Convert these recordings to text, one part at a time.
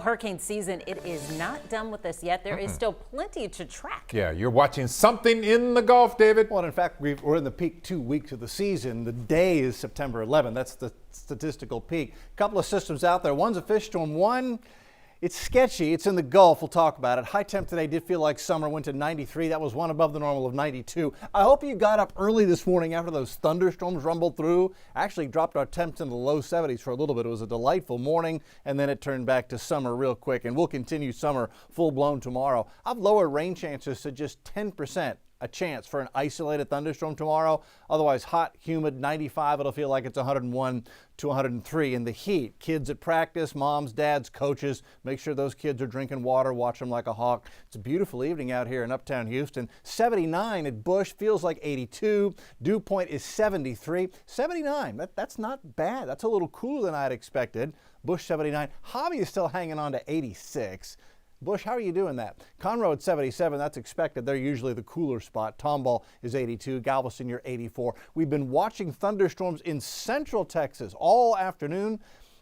Hurricane season, it is not done with us yet. There is still plenty to track. Yeah, you're watching something in the Gulf, David. Well, in fact, we're in the peak 2 weeks of the season. The day is September 11th. That's the statistical peak. A couple of systems out there. One's a fish storm. One, it's sketchy. It's in the Gulf. We'll talk about it. High temp today did feel like summer. Went to 93. That was one above the normal of 92. I hope you got up early this morning after those thunderstorms rumbled through. Actually dropped our temps into the low 70s for a little bit. It was a delightful morning, and then it turned back to summer real quick. And we'll continue summer full blown tomorrow. I've lowered rain chances to just 10%. A chance for an isolated thunderstorm tomorrow. Otherwise hot, humid, 95. It'll feel like it's 101 to 103 in the heat. Kids at practice, moms, dads, coaches, make sure those kids are drinking water, watch them like a hawk. It's a beautiful evening out here in uptown Houston. 79 at Bush, feels like 82. Dew point is 73. 79, that's not bad. That's a little cooler than I'd expected. Bush 79. Hobby is still hanging on to 86. Bush, how are you doing that? Conroe at 77, that's expected. They're usually the cooler spot. Tomball is 82, Galveston, you're 84. We've been watching thunderstorms in central Texas all afternoon.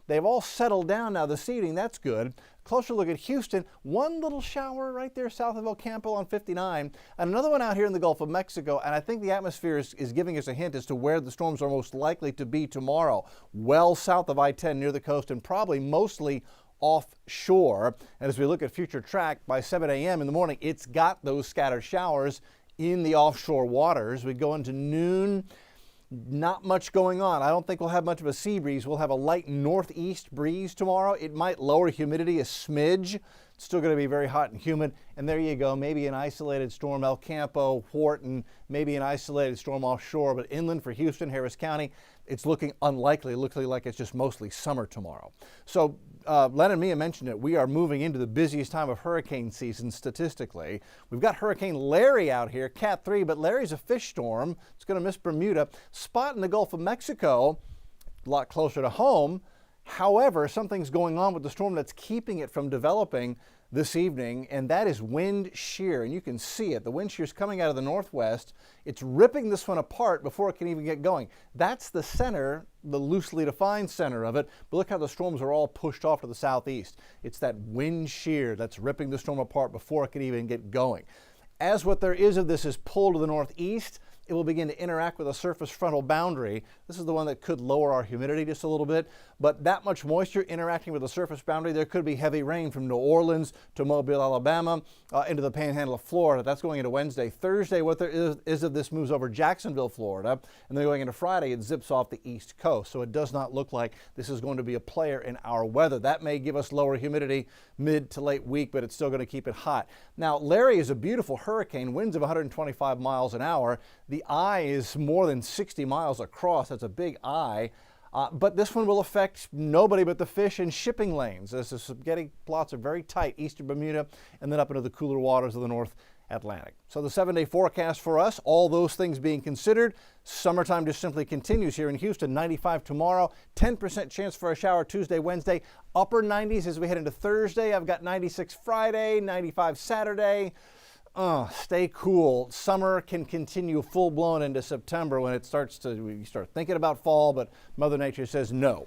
They've all settled down now this evening. That's good. Closer look at Houston. One little shower right there south of El Campo on 59, and another one out here in the Gulf of Mexico. And I think the atmosphere is giving us a hint as to where the storms are most likely to be tomorrow. Well south of I-10 near the coast, and probably mostly offshore. And as we look at future track, by 7 a.m. in the morning, it's got those scattered showers in the offshore waters. We go into noon, not much going on. I don't think we'll have much of a sea breeze. We'll have a light northeast breeze tomorrow. It might lower humidity a smidge. It's still going to be very hot and humid. And there you go, maybe an isolated storm, El Campo, Wharton, maybe an isolated storm offshore, but inland for Houston, Harris County, it's looking unlikely. It looks like it's just mostly summer tomorrow. So Len and Mia mentioned it. We are moving into the busiest time of hurricane season statistically. We've got Hurricane Larry out here, Cat 3, but Larry's a fish storm. It's going to miss Bermuda. Spot in the Gulf of Mexico, a lot closer to home. However, something's going on with the storm that's keeping it from developing this evening, and that is wind shear. And you can see it. The wind shear is coming out of the northwest. It's ripping this one apart before it can even get going. That's the center, the loosely defined center of it. But look how the storms are all pushed off to the southeast. It's that wind shear that's ripping the storm apart before it can even get going. As what there is of this is pulled to the northeast, it will begin to interact with a surface frontal boundary. This is the one that could lower our humidity just a little bit, but that much moisture interacting with the surface boundary, there could be heavy rain from New Orleans to Mobile, Alabama, into the panhandle of Florida. That's going into Wednesday. Thursday, what there is of this moves over Jacksonville, Florida, and then going into Friday, it zips off the east coast. So it does not look like this is going to be a player in our weather. That may give us lower humidity mid to late week, but it's still going to keep it hot. Now, Larry is a beautiful hurricane, winds of 125 miles an hour. The eye is more than 60 miles across. That's a big eye. But this one will affect nobody but the fish and shipping lanes. As the spaghetti plots are very tight east of Bermuda and then up into the cooler waters of the North Atlantic. So the 7-day forecast for us, all those things being considered, summertime just simply continues here in Houston. 95 tomorrow, 10% chance for a shower Tuesday, Wednesday, upper 90s as we head into Thursday. I've got 96 Friday, 95 Saturday. Stay cool. Summer can continue full blown into September when we start thinking about fall, but Mother Nature says no.